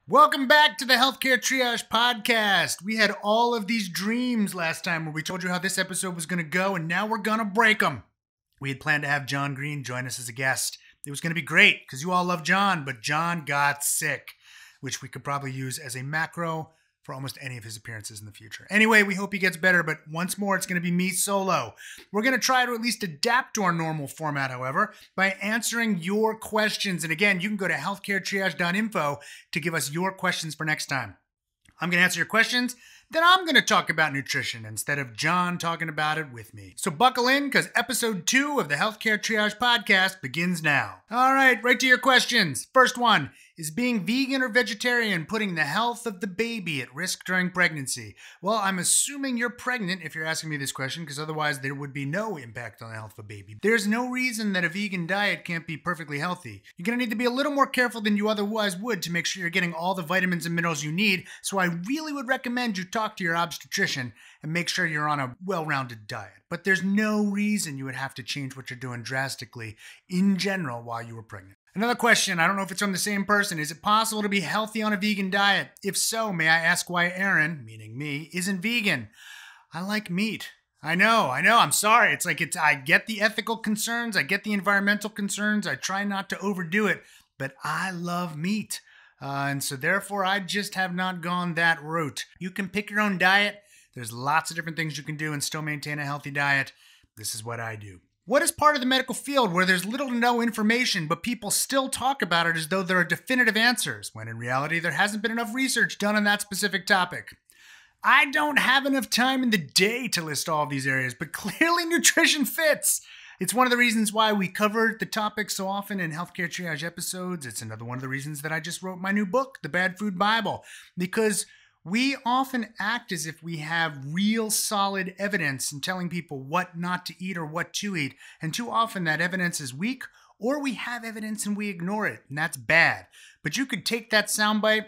Welcome back to the Healthcare Triage Podcast. We had all of these dreams last time where we told you how this episode was going to go, and now we're going to break them. We had planned to have John Green join us as a guest. It was going to be great because you all love John, but John got sick, which we could probably use as a macro for almost any of his appearances in the future. Anyway, we hope he gets better, but once more, it's going to be me solo. We're going to try to at least adapt to our normal format, however, by answering your questions. And again, you can go to healthcaretriage.info to give us your questions for next time. I'm going to answer your questions, then I'm going to talk about nutrition instead of John talking about it with me. So buckle in because episode 2 of the Healthcare Triage Podcast begins now. All right, right to your questions. First one, is being vegan or vegetarian putting the health of the baby at risk during pregnancy? Well, I'm assuming you're pregnant if you're asking me this question, because otherwise there would be no impact on the health of a baby. There's no reason that a vegan diet can't be perfectly healthy. You're going to need to be a little more careful than you otherwise would to make sure you're getting all the vitamins and minerals you need, so I really would recommend you talk to your obstetrician and make sure you're on a well-rounded diet. But there's no reason you would have to change what you're doing drastically in general while you were pregnant. Another question, I don't know if it's from the same person. Is it possible to be healthy on a vegan diet? If so, may I ask why Aaron, meaning me, isn't vegan? I like meat. I know, I'm sorry. I get the ethical concerns, I get the environmental concerns, I try not to overdo it, but I love meat. And so therefore, I just have not gone that route. You can pick your own diet. There's lots of different things you can do and still maintain a healthy diet. This is what I do. What is part of the medical field where there's little to no information, but people still talk about it as though there are definitive answers, when in reality there hasn't been enough research done on that specific topic? I don't have enough time in the day to list all of these areas, but clearly nutrition fits. It's one of the reasons why we cover the topic so often in Healthcare Triage episodes. It's another one of the reasons that I just wrote my new book, The Bad Food Bible, because we often act as if we have real solid evidence in telling people what not to eat or what to eat. And too often that evidence is weak, or we have evidence and we ignore it, and that's bad. But you could take that soundbite,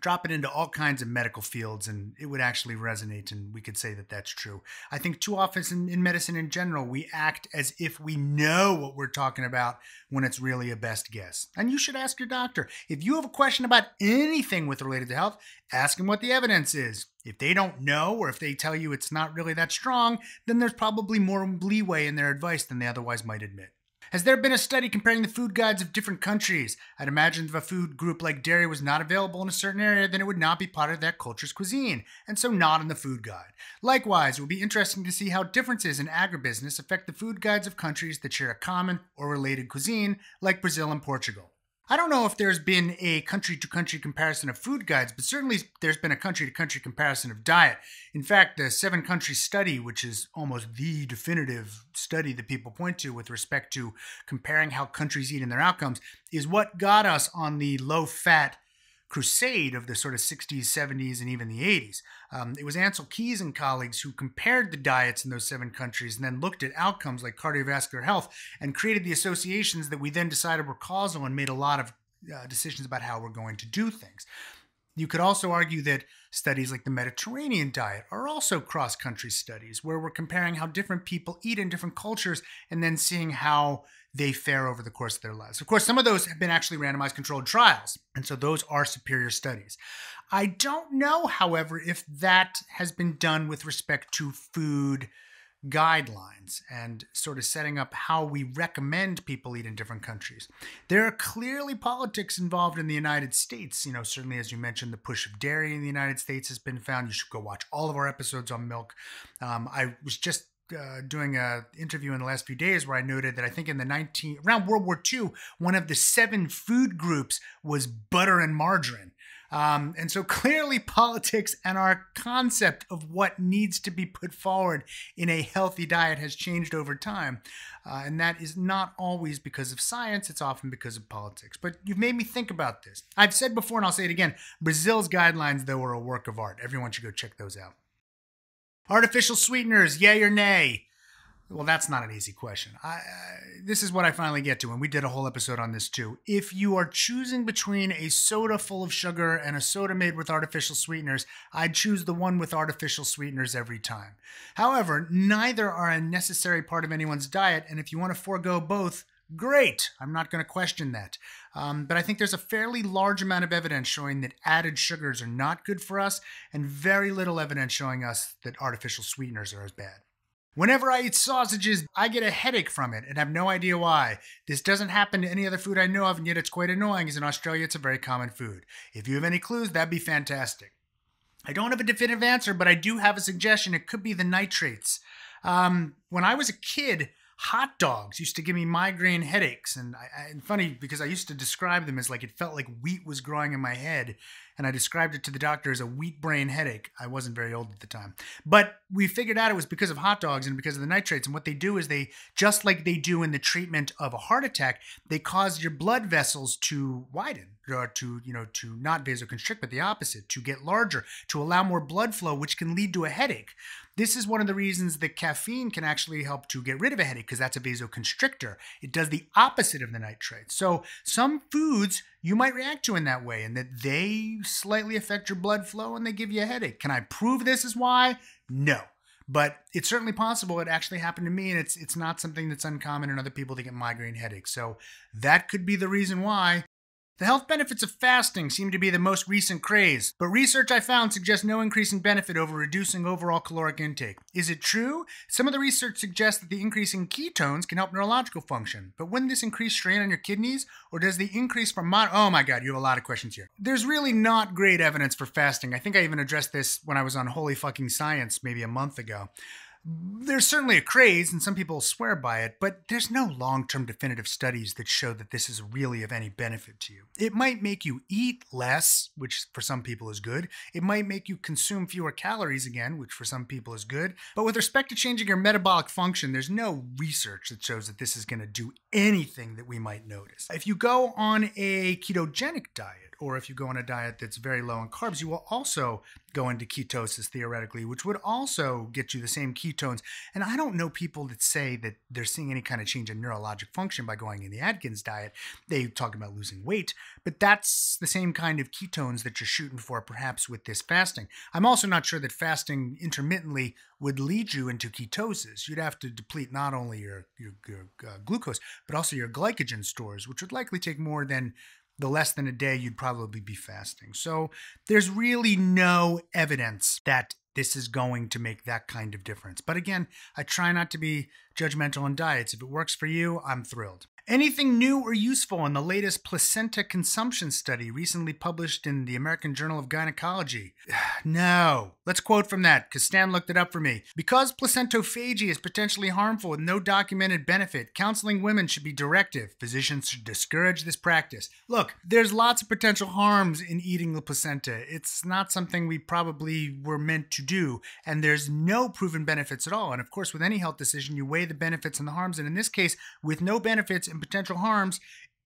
drop it into all kinds of medical fields, and it would actually resonate, and we could say that that's true. I think too often in medicine in general, we act as if we know what we're talking about when it's really a best guess. And you should ask your doctor. If you have a question about anything related to health, ask them what the evidence is. If they don't know, or if they tell you it's not really that strong, then there's probably more leeway in their advice than they otherwise might admit. Has there been a study comparing the food guides of different countries? I'd imagine if a food group like dairy was not available in a certain area, then it would not be part of that culture's cuisine, and so not in the food guide. Likewise, it would be interesting to see how differences in agribusiness affect the food guides of countries that share a common or related cuisine, like Brazil and Portugal. I don't know if there's been a country-to-country comparison of food guides, but certainly there's been a country-to-country comparison of diet. In fact, the 7-country study, which is almost the definitive study that people point to with respect to comparing how countries eat and their outcomes, is what got us on the low-fat crusade of the sort of 60s, 70s, and even the 80s. It was Ansel Keys and colleagues who compared the diets in those 7 countries and then looked at outcomes like cardiovascular health and created the associations that we then decided were causal and made a lot of decisions about how we're going to do things. You could also argue that studies like the Mediterranean diet are also cross-country studies where we're comparing how different people eat in different cultures and then seeing how they fare over the course of their lives. Of course, some of those have been actually randomized controlled trials, and so those are superior studies. I don't know, however, if that has been done with respect to food guidelines and sort of setting up how we recommend people eat in different countries. There are clearly politics involved in the United States. You know, certainly as you mentioned, the push of dairy in the United States has been found. You should go watch all of our episodes on milk. I was just doing an interview in the last few days where I noted that I think around World War II, one of the 7 food groups was butter and margarine. And so clearly politics and our concept of what needs to be put forward in a healthy diet has changed over time. And that is not always because of science, it's often because of politics. But you've made me think about this. I've said before, and I'll say it again, Brazil's guidelines, though, are a work of art. Everyone should go check those out. Artificial sweeteners, yay or nay? Well, that's not an easy question. This is what I finally get to, and we did a whole episode on this too. If you are choosing between a soda full of sugar and a soda made with artificial sweeteners, I'd choose the one with artificial sweeteners every time. However, neither are a necessary part of anyone's diet, and if you want to forego both, Great. I'm not going to question that. But I think there's a fairly large amount of evidence showing that added sugars are not good for us, and very little evidence showing us that artificial sweeteners are as bad. Whenever I eat sausages, I get a headache from it and have no idea why. This doesn't happen to any other food I know of, and yet it's quite annoying, as in Australia it's a very common food. If you have any clues, that'd be fantastic. I don't have a definitive answer, but I do have a suggestion. It could be the nitrates. When I was a kid, hot dogs used to give me migraine headaches. And funny because I used to describe them as like it felt like wheat was growing in my head. And I described it to the doctor as a wheat brain headache. I wasn't very old at the time. But we figured out it was because of hot dogs and because of the nitrates. And what they do is they, just like they do in the treatment of a heart attack, they cause your blood vessels to widen, or to not vasoconstrict, but the opposite, to get larger, to allow more blood flow, which can lead to a headache. This is one of the reasons that caffeine can actually help to get rid of a headache, because that's a vasoconstrictor. It does the opposite of the nitrates. So some foods you might react to in that way, and that they slightly affect your blood flow and they give you a headache. Can I prove this is why? No. But it's certainly possible. It actually happened to me, and it's not something that's uncommon in other people to get migraine headaches. So that could be the reason why. The health benefits of fasting seem to be the most recent craze, but research I found suggests no increasing benefit over reducing overall caloric intake. Is it true? Some of the research suggests that the increase in ketones can help neurological function, but wouldn't this increase strain on your kidneys? Or does the increase from oh my god, you have a lot of questions here. There's really not great evidence for fasting. I think I even addressed this when I was on Holy Fucking Science maybe a month ago. There's certainly a craze, and some people swear by it, but there's no long-term definitive studies that show that this is really of any benefit to you. It might make you eat less, which for some people is good. It might make you consume fewer calories again, which for some people is good. But with respect to changing your metabolic function, there's no research that shows that this is going to do anything that we might notice. If you go on a ketogenic diet, or if you go on a diet that's very low in carbs, you will also go into ketosis theoretically, which would also get you the same ketones. And I don't know people that say that they're seeing any kind of change in neurologic function by going in the Atkins diet. They talk about losing weight, but that's the same kind of ketones that you're shooting for perhaps with this fasting. I'm also not sure that fasting intermittently would lead you into ketosis. You'd have to deplete not only your glucose, but also your glycogen stores, which would likely take more than the less than a day you'd probably be fasting. So there's really no evidence that this is going to make that kind of difference. But again, I try not to be judgmental on diets. If it works for you, I'm thrilled. Anything new or useful in the latest placenta consumption study recently published in the American Journal of Gynecology? No. Let's quote from that, because Stan looked it up for me. Because placentophagy is potentially harmful with no documented benefit, counseling women should be directive. Physicians should discourage this practice. Look, there's lots of potential harms in eating the placenta. It's not something we probably were meant to do, and there's no proven benefits at all. And of course, with any health decision, you weigh the benefits and the harms, and in this case, with no benefits and potential harms,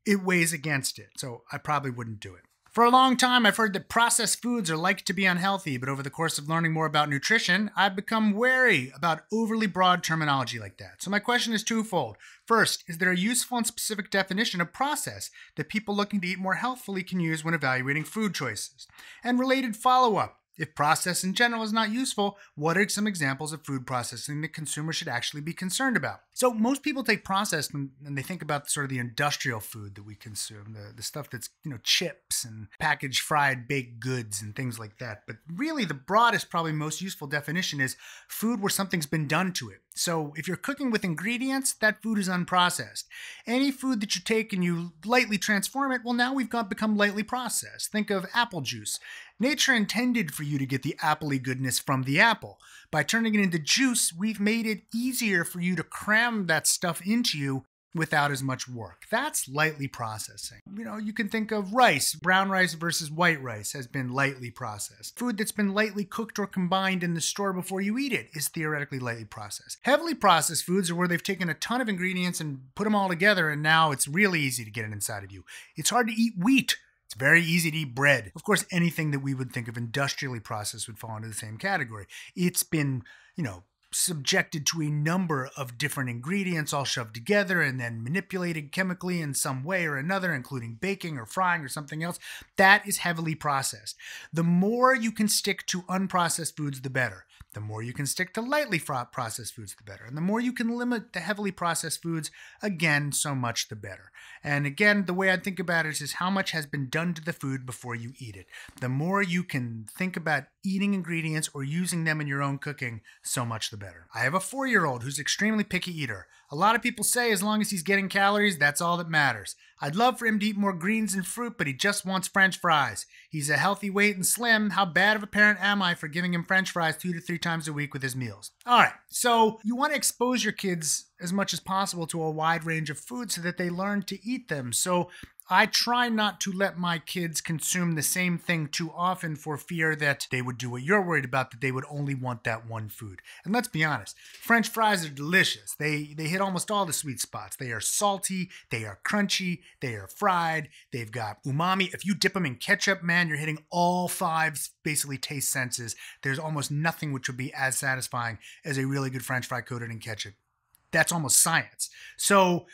it weighs against it. So I probably wouldn't do it. For a long time, I've heard that processed foods are likely to be unhealthy, but over the course of learning more about nutrition, I've become wary about overly broad terminology like that. So my question is twofold. First, is there a useful and specific definition of process that people looking to eat more healthfully can use when evaluating food choices? And related follow-up. If process in general is not useful, what are some examples of food processing that consumers should actually be concerned about? So most people take processed and they think about sort of the industrial food that we consume, the stuff that's, chips and packaged fried baked goods and things like that. But really the broadest, probably most useful definition is food where something's been done to it. So if you're cooking with ingredients, that food is unprocessed. Any food that you take and you lightly transform it, well, now we've become lightly processed. Think of apple juice. Nature intended for you to get the appley goodness from the apple. By turning it into juice, we've made it easier for you to cram that stuff into you without as much work. That's lightly processing. You can think of rice. Brown rice versus white rice has been lightly processed. Food that's been lightly cooked or combined in the store before you eat it is theoretically lightly processed. Heavily processed foods are where they've taken a ton of ingredients and put them all together, and now it's really easy to get it inside of you. It's hard to eat wheat. It's very easy to eat bread. Of course, anything that we would think of industrially processed would fall into the same category. It's been, subjected to a number of different ingredients all shoved together and then manipulated chemically in some way or another, including baking or frying or something else. That is heavily processed. The more you can stick to unprocessed foods, the better. The more you can stick to lightly processed foods, the better. And the more you can limit the heavily processed foods, again, so much the better. And again, the way I think about it is how much has been done to the food before you eat it. The more you can think about eating ingredients or using them in your own cooking, so much the better. I have a 4-year-old who's an extremely picky eater. A lot of people say as long as he's getting calories, that's all that matters. I'd love for him to eat more greens and fruit, but he just wants French fries. He's a healthy weight and slim. How bad of a parent am I for giving him French fries 2 to 3 times a week with his meals? All right, so you want to expose your kids as much as possible to a wide range of foods so that they learn to eat them. So I try not to let my kids consume the same thing too often for fear that they would do what you're worried about, that they would only want that one food. And let's be honest, French fries are delicious. They hit almost all the sweet spots. They are salty, they are crunchy, they are fried, they've got umami. If you dip them in ketchup, man, you're hitting all 5 basically taste senses. There's almost nothing which would be as satisfying as a really good French fry coated in ketchup. That's almost science. So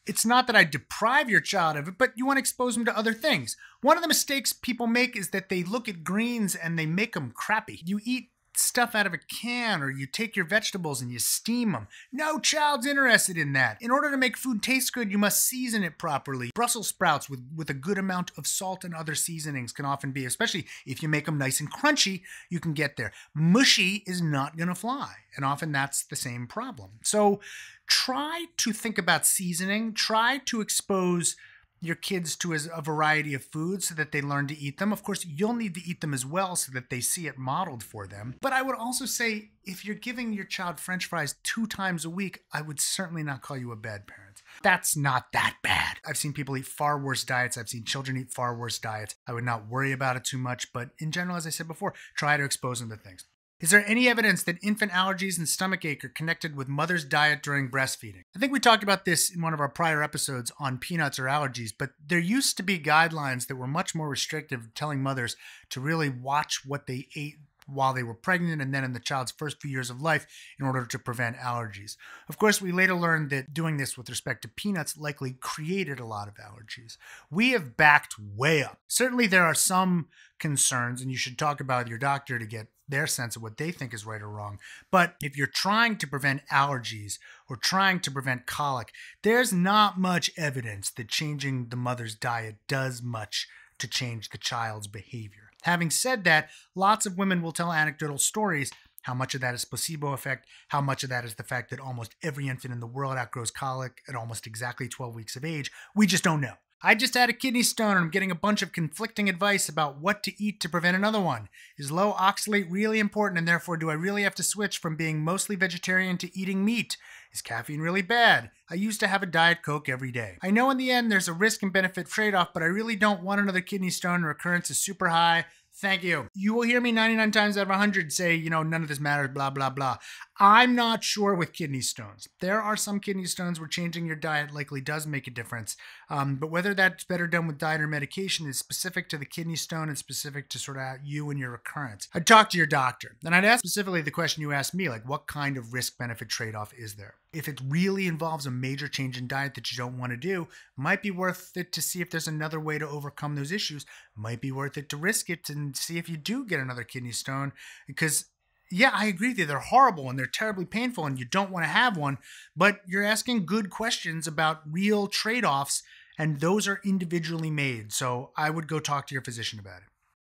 it's not that I deprive your child of it, but you want to expose them to other things. One of the mistakes people make is that they look at greens and they make them crappy. You eat stuff out of a can, or you take your vegetables and you steam them. No child's interested in that. In order to make food taste good, you must season it properly. Brussels sprouts with a good amount of salt and other seasonings can often be, especially if you make them nice and crunchy, you can get there. Mushy is not going to fly, and often that's the same problem. So try to think about seasoning. Try to expose your kids to a variety of foods so that they learn to eat them. Of course, you'll need to eat them as well so that they see it modeled for them. But I would also say if you're giving your child French fries 2 times a week, I would certainly not call you a bad parent. That's not that bad. I've seen people eat far worse diets. I've seen children eat far worse diets. I would not worry about it too much. But in general, as I said before, try to expose them to things. Is there any evidence that infant allergies and stomachache are connected with mother's diet during breastfeeding? I think we talked about this in one of our prior episodes on peanuts or allergies, but there used to be guidelines that were much more restrictive, telling mothers to really watch what they ate while they were pregnant and then in the child's first few years of life in order to prevent allergies. Of course, we later learned that doing this with respect to peanuts likely created a lot of allergies. We have backed way up. Certainly there are some concerns, and you should talk about your doctor to get their sense of what they think is right or wrong. But if you're trying to prevent allergies or trying to prevent colic, there's not much evidence that changing the mother's diet does much to change the child's behavior. Having said that, lots of women will tell anecdotal stories. How much of that is placebo effect? How much of that is the fact that almost every infant in the world outgrows colic at almost exactly 12 weeks of age? We just don't know. I just had a kidney stone and I'm getting a bunch of conflicting advice about what to eat to prevent another one. Is low oxalate really important, and therefore do I really have to switch from being mostly vegetarian to eating meat? Is caffeine really bad? I used to have a Diet Coke every day. I know in the end there's a risk and benefit trade-off, but I really don't want another kidney stone. Recurrence is super high. Thank you. You will hear me 99 times out of 100 say, none of this matters, blah, blah, blah. I'm not sure with kidney stones. There are some kidney stones where changing your diet likely does make a difference. But whether that's better done with diet or medication is specific to the kidney stone and specific to sort of you and your recurrence. I'd talk to your doctor. And I'd ask specifically the question you asked me, like what kind of risk-benefit trade-off is there? If it really involves a major change in diet that you don't want to do, might be worth it to see if there's another way to overcome those issues. Might be worth it to risk it and see if you do get another kidney stone. Because, yeah, I agree with you. They're horrible and they're terribly painful and you don't want to have one. But you're asking good questions about real trade-offs, and those are individually made. So I would go talk to your physician about it.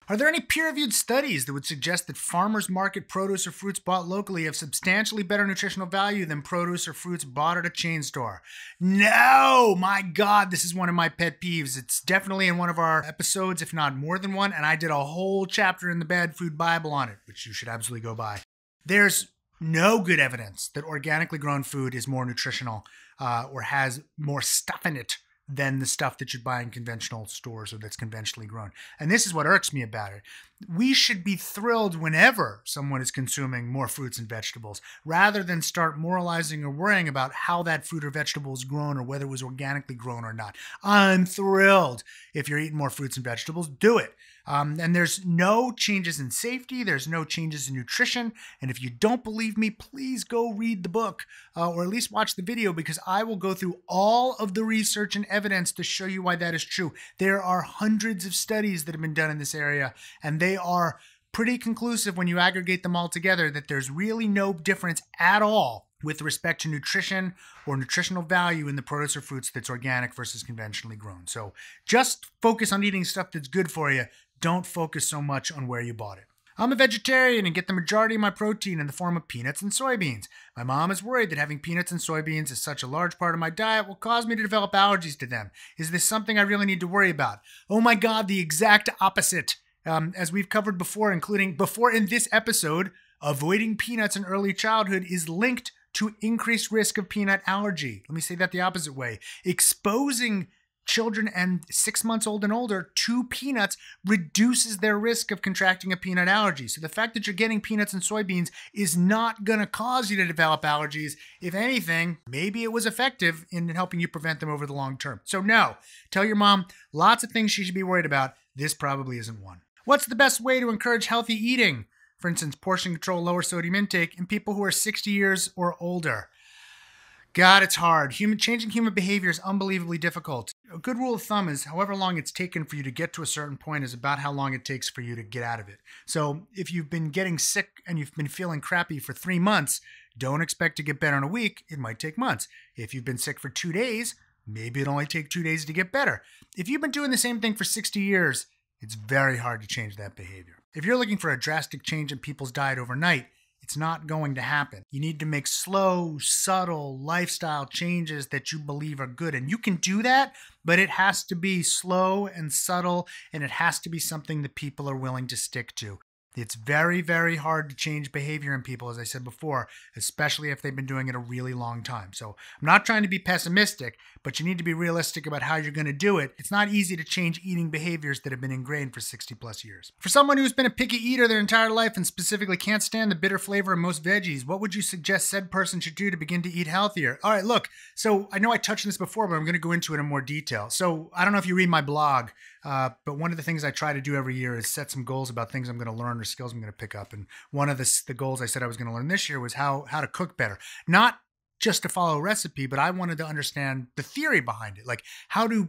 Are there any peer-reviewed studies that would suggest that farmers market produce or fruits bought locally have substantially better nutritional value than produce or fruits bought at a chain store? No! My God, this is one of my pet peeves. It's definitely in one of our episodes, if not more than one, and I did a whole chapter in the Bad Food Bible on it, which you should absolutely go buy. There's no good evidence that organically grown food is more nutritional or has more stuff in it than the stuff that you'd buy in conventional stores or that's conventionally grown. And this is what irks me about it. We should be thrilled whenever someone is consuming more fruits and vegetables, rather than start moralizing or worrying about how that fruit or vegetable is grown or whether it was organically grown or not. I'm thrilled if you're eating more fruits and vegetables, do it. And there's no changes in safety. There's no changes in nutrition. And if you don't believe me, please go read the book or at least watch the video, because I will go through all of the research and evidence to show you why that is true. There are hundreds of studies that have been done in this area, and they are pretty conclusive when you aggregate them all together that there's really no difference at all with respect to nutrition or nutritional value in the produce or fruits that's organic versus conventionally grown. So just focus on eating stuff that's good for you. Don't focus so much on where you bought it. I'm a vegetarian and get the majority of my protein in the form of peanuts and soybeans. My mom is worried that having peanuts and soybeans as such a large part of my diet will cause me to develop allergies to them. Is this something I really need to worry about? Oh my God, the exact opposite. As we've covered before, including before in this episode, avoiding peanuts in early childhood is linked to increased risk of peanut allergy. Let me say that the opposite way. Exposing children and 6 months old and older to peanuts reduces their risk of contracting a peanut allergy. So the fact that you're getting peanuts and soybeans is not going to cause you to develop allergies. If anything, maybe it was effective in helping you prevent them over the long term. So no, tell your mom lots of things she should be worried about. This probably isn't one. What's the best way to encourage healthy eating? For instance, portion control, lower sodium intake in people who are 60 years or older. God, it's hard. Changing human behavior is unbelievably difficult. A good rule of thumb is however long it's taken for you to get to a certain point is about how long it takes for you to get out of it. So if you've been getting sick and you've been feeling crappy for 3 months, don't expect to get better in a week. It might take months. If you've been sick for 2 days, maybe it'll only take 2 days to get better. If you've been doing the same thing for 60 years, it's very hard to change that behavior. If you're looking for a drastic change in people's diet overnight, it's not going to happen. You need to make slow, subtle lifestyle changes that you believe are good. And you can do that, but it has to be slow and subtle, and it has to be something that people are willing to stick to. It's very, very hard to change behavior in people, as I said before, especially if they've been doing it a really long time. So I'm not trying to be pessimistic, but you need to be realistic about how you're going to do it. It's not easy to change eating behaviors that have been ingrained for 60 plus years. For someone who's been a picky eater their entire life and specifically can't stand the bitter flavor of most veggies, what would you suggest said person should do to begin to eat healthier? All right, look, so I know I touched on this before, but I'm going to go into it in more detail. So I don't know if you read my blog, but one of the things I try to do every year is set some goals about things I'm going to learn or skills I'm going to pick up. And one of the goals I said I was going to learn this year was how to cook better. Not just to follow a recipe, but I wanted to understand the theory behind it. Like how do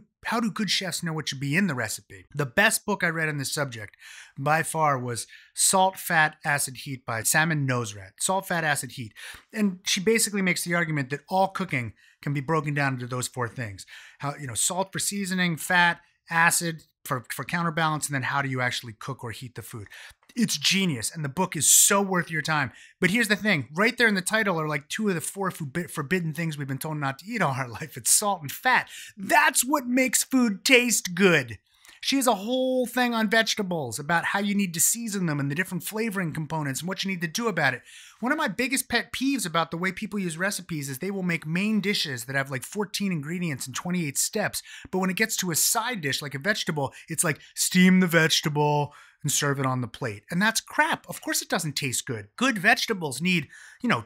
good chefs know what should be in the recipe? The best book I read on this subject by far was Salt, Fat, Acid, Heat by Salmon Nosrat. Salt, Fat, Acid, Heat. And she basically makes the argument that all cooking can be broken down into those four things. How, salt for seasoning, fat, acid for counterbalance, and then how do you actually cook or heat the food. It's genius, and the book is so worth your time. But here's the thing. Right there in the title are like 2 of the 4 forbidden things we've been told not to eat all our life. It's salt and fat. That's what makes food taste good. She has a whole thing on vegetables about how you need to season them and the different flavoring components and what you need to do about it. One of my biggest pet peeves about the way people use recipes is they will make main dishes that have like 14 ingredients and 28 steps. But when it gets to a side dish, like a vegetable, it's like steam the vegetable and serve it on the plate. And that's crap. Of course it doesn't taste good. Good vegetables need,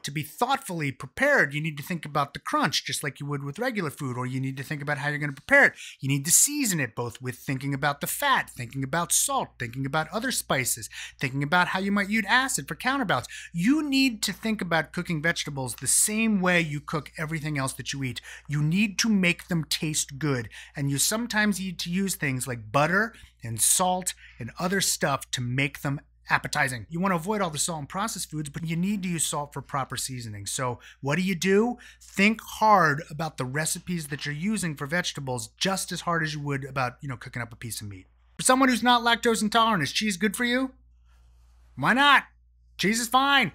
to be thoughtfully prepared. You need to think about the crunch just like you would with regular food, or you need to think about how you're going to prepare it. You need to season it both with thinking about the fat, thinking about salt, thinking about other spices, thinking about how you might use acid for counterbalance. You need to think about cooking vegetables the same way you cook everything else that you eat. You need to make them taste good. And you sometimes need to use things like butter and salt and other stuff to make them appetizing. You want to avoid all the salt and processed foods, but you need to use salt for proper seasoning. So what do? Think hard about the recipes that you're using for vegetables just as hard as you would about, cooking up a piece of meat. For someone who's not lactose intolerant, is cheese good for you? Why not? Cheese is fine.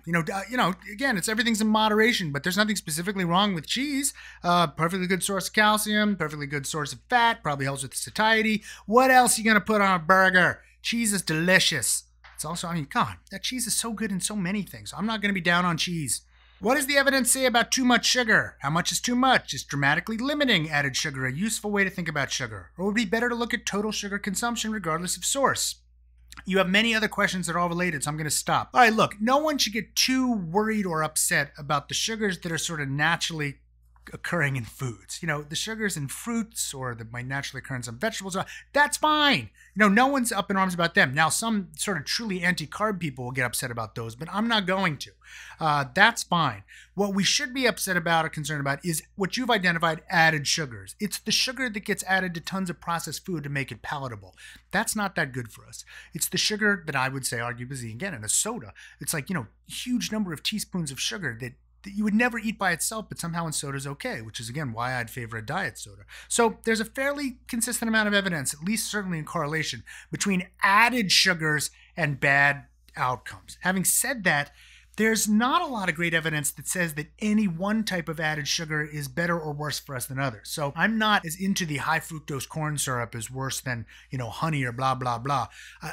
Again, everything's in moderation, but there's nothing specifically wrong with cheese. Perfectly good source of calcium, perfectly good source of fat, probably helps with satiety. What else are you going to put on a burger? Cheese is delicious. It's also, God, that cheese is so good in so many things. I'm not going to be down on cheese. What does the evidence say about too much sugar? How much is too much? Is dramatically limiting added sugar a useful way to think about sugar? Or would it be better to look at total sugar consumption regardless of source? You have many other questions that are all related, so I'm going to stop. All right, look, no one should get too worried or upset about the sugars that are sort of naturally occurring in foods. The sugars in fruits or that might naturally occur in some vegetables, that's fine. No one's up in arms about them. Now, some sort of truly anti-carb people will get upset about those, but I'm not going to. That's fine. What we should be upset about or concerned about is what you've identified, added sugars. It's the sugar that gets added to tons of processed food to make it palatable. That's not that good for us. It's the sugar that I would say, arguably, again, in a soda. It's like, huge number of teaspoons of sugar that you would never eat by itself, but somehow in soda is okay, which is, again, why I'd favor a diet soda. So there's a fairly consistent amount of evidence, at least certainly in correlation, between added sugars and bad outcomes. Having said that, there's not a lot of great evidence that says that any one type of added sugar is better or worse for us than others. So I'm not as into the high fructose corn syrup as worse than, honey or blah, blah, blah.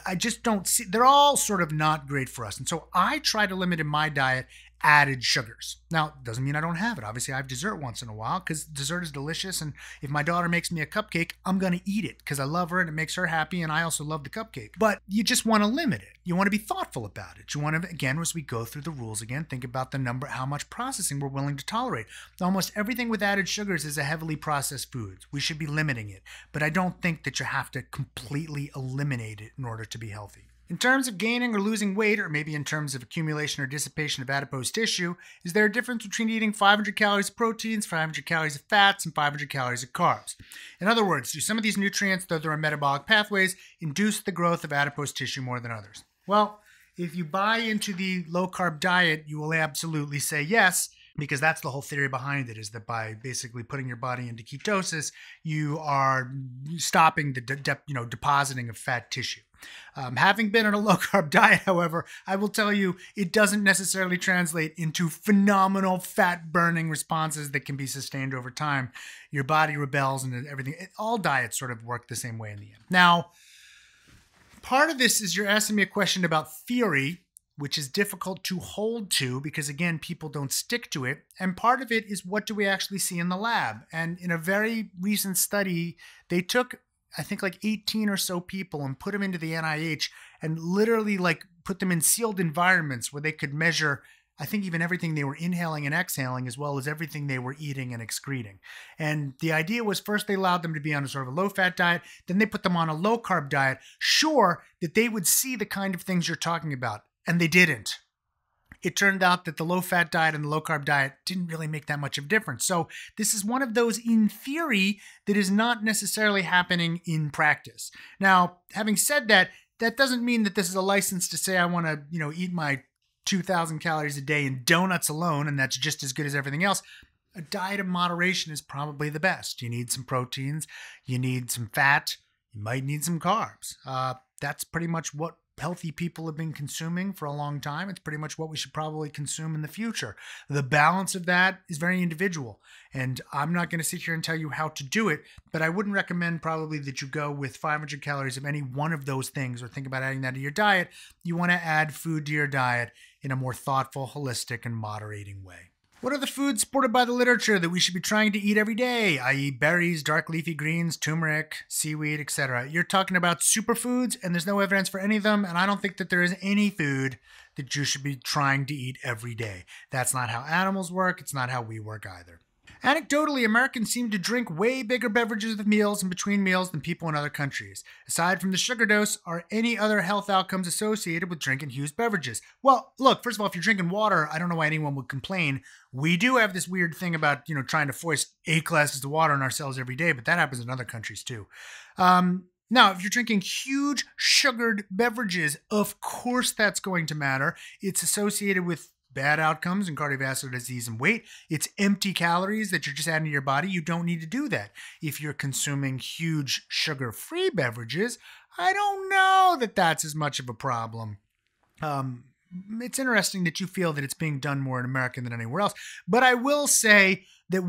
I just don't see, they're all sort of not great for us. And so I try to limit in my diet added sugars. Now, it doesn't mean I don't have it. Obviously, I have dessert once in a while because dessert is delicious. And if my daughter makes me a cupcake, I'm going to eat it because I love her and it makes her happy. And I also love the cupcake. But you just want to limit it. You want to be thoughtful about it. You want to, again, as we go through the rules again, think about the number, how much processing we're willing to tolerate. Almost everything with added sugars is a heavily processed food. We should be limiting it. But I don't think that you have to completely eliminate it in order to be healthy. In terms of gaining or losing weight, or maybe in terms of accumulation or dissipation of adipose tissue, is there a difference between eating 500 calories of proteins, 500 calories of fats, and 500 calories of carbs? In other words, do some of these nutrients, though they're in metabolic pathways, induce the growth of adipose tissue more than others? Well, if you buy into the low-carb diet, you will absolutely say yes, because that's the whole theory behind it, is that by basically putting your body into ketosis, you are stopping the depositing of fat tissue. Having been on a low-carb diet, however, I will tell you it doesn't necessarily translate into phenomenal fat-burning responses that can be sustained over time. Your body rebels and everything. All diets sort of work the same way in the end. Now, part of this is you're asking me a question about theory, which is difficult to hold to because, again, people don't stick to it. And part of it is what do we actually see in the lab? And in a very recent study, they took, I think, like 18 or so people and put them into the NIH and literally put them in sealed environments where they could measure, I think, even everything they were inhaling and exhaling, as well as everything they were eating and excreting. And the idea was first they allowed them to be on a sort of a low-fat diet, then they put them on a low-carb diet, sure that they would see the kind of things you're talking about. And they didn't. It turned out that the low-fat diet and the low-carb diet didn't really make that much of a difference. So this is one of those, in theory, that is not necessarily happening in practice. Now, having said that, that doesn't mean that this is a license to say I want to, eat my 2,000 calories a day in donuts alone, and that's just as good as everything else. A diet of moderation is probably the best. You need some proteins, you need some fat, you might need some carbs. That's pretty much what healthy people have been consuming for a long time. It's pretty much what we should probably consume in the future. The balance of that is very individual. And I'm not going to sit here and tell you how to do it, but I wouldn't recommend probably that you go with 500 calories of any one of those things or think about adding that to your diet. You want to add food to your diet in a more thoughtful, holistic, and moderating way. What are the foods supported by the literature that we should be trying to eat every day, i.e. berries, dark leafy greens, turmeric, seaweed, etc.? You're talking about superfoods, and there's no evidence for any of them, and I don't think that there is any food that you should be trying to eat every day. That's not how animals work. It's not how we work either. Anecdotally, Americans seem to drink way bigger beverages with meals and between meals than people in other countries. Aside from the sugar dose, are any other health outcomes associated with drinking huge beverages? Well, look, first of all, if you're drinking water, I don't know why anyone would complain. We do have this weird thing about, trying to foist 8 glasses of water on ourselves every day, but that happens in other countries too. Now, if you're drinking huge sugared beverages, of course that's going to matter. It's associated with bad outcomes in cardiovascular disease and weight. It's empty calories that you're just adding to your body. You don't need to do that. If you're consuming huge sugar-free beverages, I don't know that that's as much of a problem. It's interesting that you feel that it's being done more in America than anywhere else. But I will say that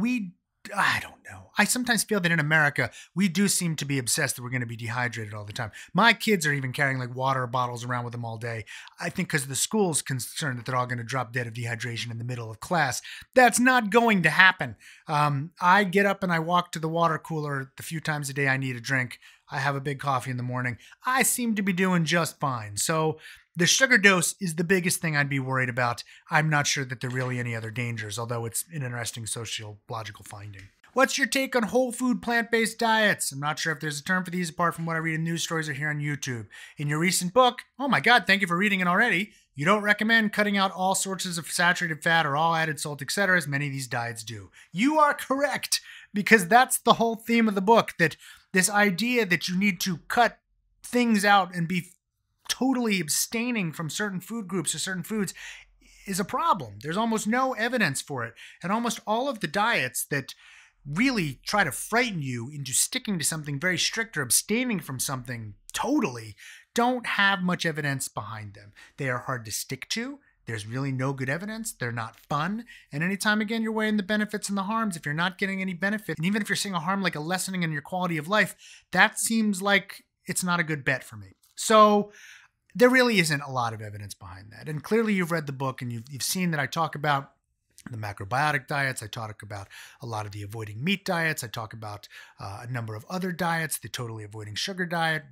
I don't know. I sometimes feel that in America, we do seem to be obsessed that we're going to be dehydrated all the time. My kids are even carrying water bottles around with them all day. I think because the school's concerned that they're all going to drop dead of dehydration in the middle of class. That's not going to happen. I get up and I walk to the water cooler the few times a day I need a drink. I have a big coffee in the morning. I seem to be doing just fine. So The sugar dose is the biggest thing I'd be worried about. I'm not sure that there are really any other dangers, although it's an interesting sociological finding. What's your take on whole food plant-based diets? I'm not sure if there's a term for these apart from what I read in news stories or here on YouTube. In your recent book, oh my God, thank you for reading it already, you don't recommend cutting out all sources of saturated fat or all added salt, etc., as many of these diets do. You are correct, because that's the whole theme of the book, that this idea that you need to cut things out and be totally abstaining from certain food groups or certain foods is a problem. There's almost no evidence for it. And almost all of the diets that really try to frighten you into sticking to something very strict or abstaining from something totally don't have much evidence behind them. They are hard to stick to. There's really no good evidence. They're not fun. And anytime, again, you're weighing the benefits and the harms, if you're not getting any benefit, and even if you're seeing a harm like a lessening in your quality of life, that seems like it's not a good bet for me. So there really isn't a lot of evidence behind that. And clearly you've read the book and you've seen that I talk about the macrobiotic diets. I talk about a lot of the avoiding meat diets. I talk about a number of other diets, the totally avoiding sugar diet,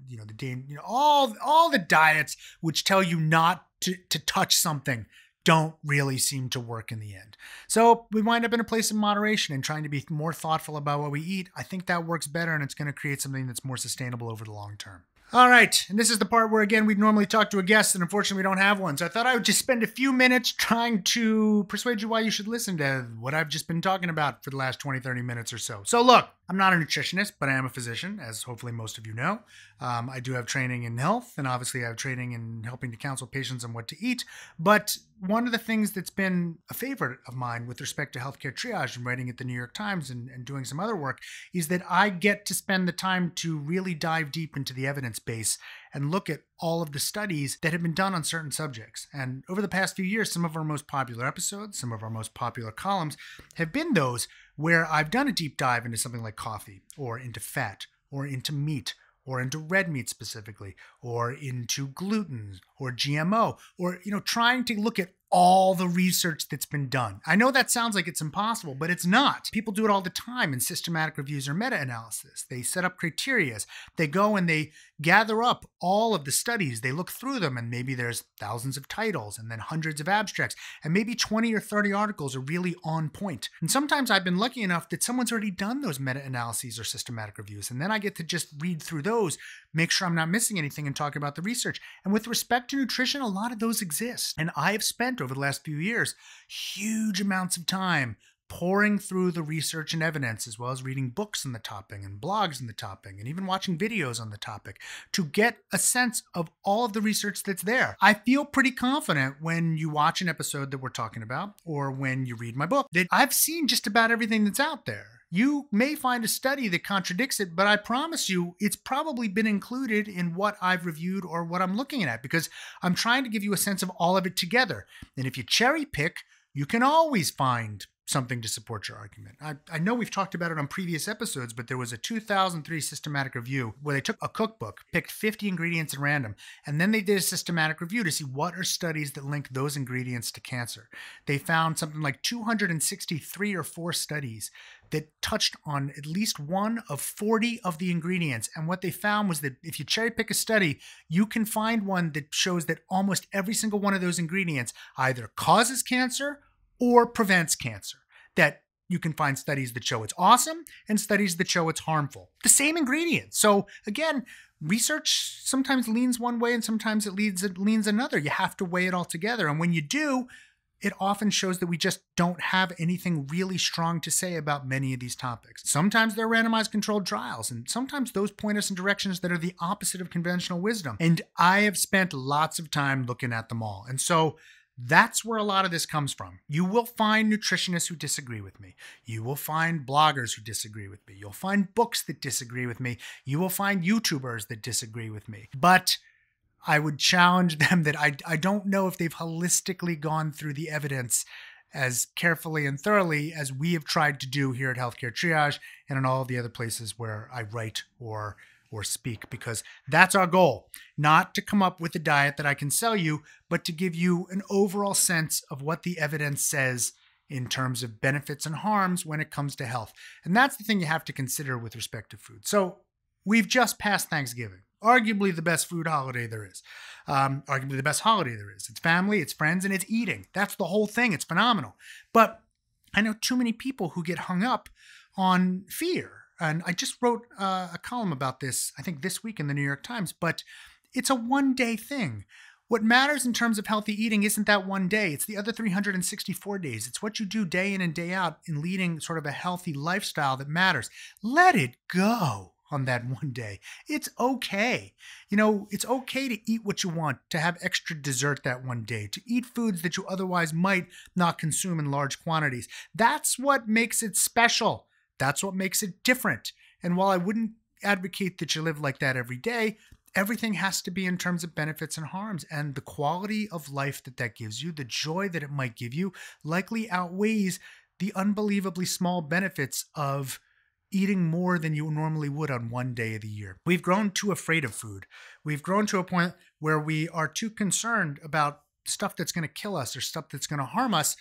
all the diets which tell you not to touch something don't really seem to work in the end. So we wind up in a place of moderation and trying to be more thoughtful about what we eat. I think that works better, and it's going to create something that's more sustainable over the long term. All right, and this is the part where, again, we'd normally talk to a guest, and unfortunately we don't have one. So I thought I would just spend a few minutes trying to persuade you why you should listen to what I've just been talking about for the last 20, 30 minutes or so. So look, I'm not a nutritionist, but I am a physician, as hopefully most of you know. I do have training in health, and obviously I have training in helping to counsel patients on what to eat. But one of the things that's been a favorite of mine with respect to healthcare triage and writing at the New York Times and doing some other work is that I get to spend the time to really dive deep into the evidence base and look at all of the studies that have been done on certain subjects. And over the past few years, some of our most popular episodes, some of our most popular columns have been those where I've done a deep dive into something like coffee, or into fat, or into meat, or into red meat specifically, or into gluten, or GMO, or, trying to look at all the research that's been done. I know that sounds like it's impossible, but it's not. People do it all the time in systematic reviews or meta-analysis. They set up criteria. They go and they gather up all of the studies. They look through them, and maybe there's thousands of titles and then hundreds of abstracts, and maybe 20 or 30 articles are really on point. And sometimes I've been lucky enough that someone's already done those meta-analyses or systematic reviews, and then I get to just read through those, make sure I'm not missing anything, and talk about the research. And with respect to nutrition, a lot of those exist. And I have spent over the last few years huge amounts of time pouring through the research and evidence, as well as reading books on the topic and blogs on the topic and even watching videos on the topic to get a sense of all of the research that's there. I feel pretty confident when you watch an episode that we're talking about, or when you read my book, that I've seen just about everything that's out there. You may find a study that contradicts it, but I promise you it's probably been included in what I've reviewed or what I'm looking at, because I'm trying to give you a sense of all of it together. And if you cherry pick, you can always find something to support your argument. I know we've talked about it on previous episodes, but there was a 2003 systematic review where they took a cookbook, picked 50 ingredients at random, and then they did a systematic review to see what are studies that link those ingredients to cancer. They found something like 263 or 4 studies that touched on at least one of 40 of the ingredients. And what they found was that if you cherry pick a study, you can find one that shows that almost every single one of those ingredients either causes cancer or prevents cancer. That you can find studies that show it's awesome and studies that show it's harmful. The same ingredients. So again, research sometimes leans one way and sometimes it leans another. You have to weigh it all together. And when you do, it often shows that we just don't have anything really strong to say about many of these topics. Sometimes they're randomized controlled trials, and sometimes those point us in directions that are the opposite of conventional wisdom. And I have spent lots of time looking at them all. And so that's where a lot of this comes from. You will find nutritionists who disagree with me. You will find bloggers who disagree with me. You'll find books that disagree with me. You will find YouTubers that disagree with me. But I would challenge them that I don't know if they've holistically gone through the evidence as carefully and thoroughly as we have tried to do here at Healthcare Triage and in all of the other places where I write or speak, because that's our goal. Not to come up with a diet that I can sell you, but to give you an overall sense of what the evidence says in terms of benefits and harms when it comes to health. And that's the thing you have to consider with respect to food. So we've just passed Thanksgiving. arguably the best food holiday there is. Arguably the best holiday there is. It's family, it's friends, and it's eating. That's the whole thing. It's phenomenal. But I know too many people who get hung up on fear. And I just wrote a column about this, I think this week in the New York Times, but it's a one-day thing. What matters in terms of healthy eating isn't that one day. It's the other 364 days. It's what you do day in and day out in leading sort of a healthy lifestyle that matters. Let it go on that one day. It's okay. It's okay to eat what you want, to have extra dessert that one day, to eat foods that you otherwise might not consume in large quantities. That's what makes it special. That's what makes it different. And while I wouldn't advocate that you live like that every day, everything has to be in terms of benefits and harms. And the quality of life that gives you, the joy that it might give you, likely outweighs the unbelievably small benefits of eating more than you normally would on one day of the year. We've grown too afraid of food. We've grown to a point where we are too concerned about stuff that's going to kill us or stuff that's going to harm us.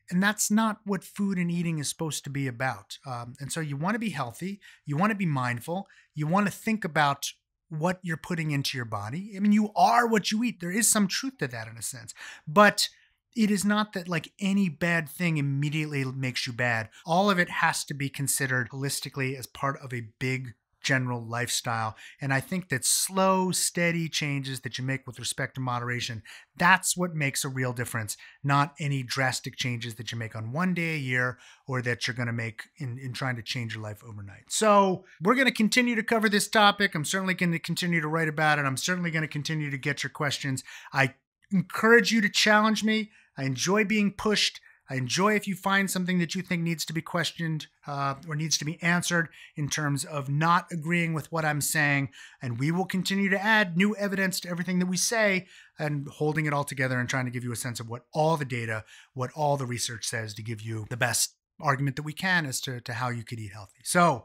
And that's not what food and eating is supposed to be about. And so you want to be healthy. You want to be mindful. You want to think about what you're putting into your body. I mean, you are what you eat. There is some truth to that in a sense. But it is not that like any bad thing immediately makes you bad. All of it has to be considered holistically as part of a big general lifestyle. And I think that slow, steady changes that you make with respect to moderation, that's what makes a real difference, not any drastic changes that you make on one day a year or that you're going to make in trying to change your life overnight. So we're going to continue to cover this topic. I'm certainly going to continue to write about it. I'm certainly going to continue to get your questions. I encourage you to challenge me. I enjoy being pushed. I enjoy if you find something that you think needs to be questioned or needs to be answered in terms of not agreeing with what I'm saying. And we will continue to add new evidence to everything that we say and holding it all together and trying to give you a sense of what all the data, what all the research says to give you the best argument that we can as to how you could eat healthy. So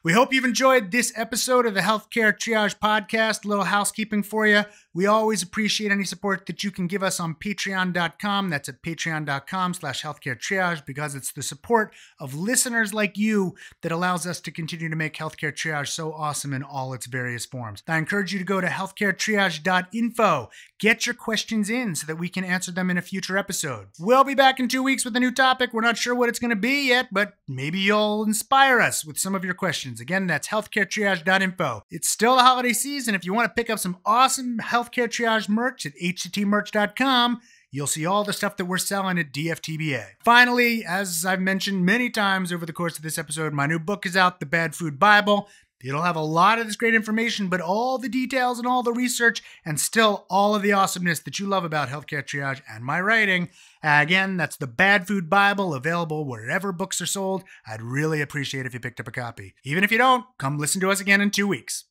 we hope you've enjoyed this episode of the Healthcare Triage Podcast. A little housekeeping for you. We always appreciate any support that you can give us on patreon.com. That's at patreon.com/healthcaretriage, because it's the support of listeners like you that allows us to continue to make Healthcare Triage so awesome in all its various forms. I encourage you to go to healthcaretriage.info. Get your questions in so that we can answer them in a future episode. We'll be back in 2 weeks with a new topic. We're not sure what it's going to be yet, but maybe you'll inspire us with some of your questions. Again, that's healthcaretriage.info. It's still the holiday season. If you want to pick up some awesome Healthcare Triage merch at HCTmerch.com, you'll see all the stuff that we're selling at DFTBA. Finally, as I've mentioned many times over the course of this episode, my new book is out, The Bad Food Bible. It'll have a lot of this great information, but all the details and all the research and still all of the awesomeness that you love about Healthcare Triage and my writing. Again, that's The Bad Food Bible, available wherever books are sold. I'd really appreciate if you picked up a copy. Even if you don't, come listen to us again in 2 weeks.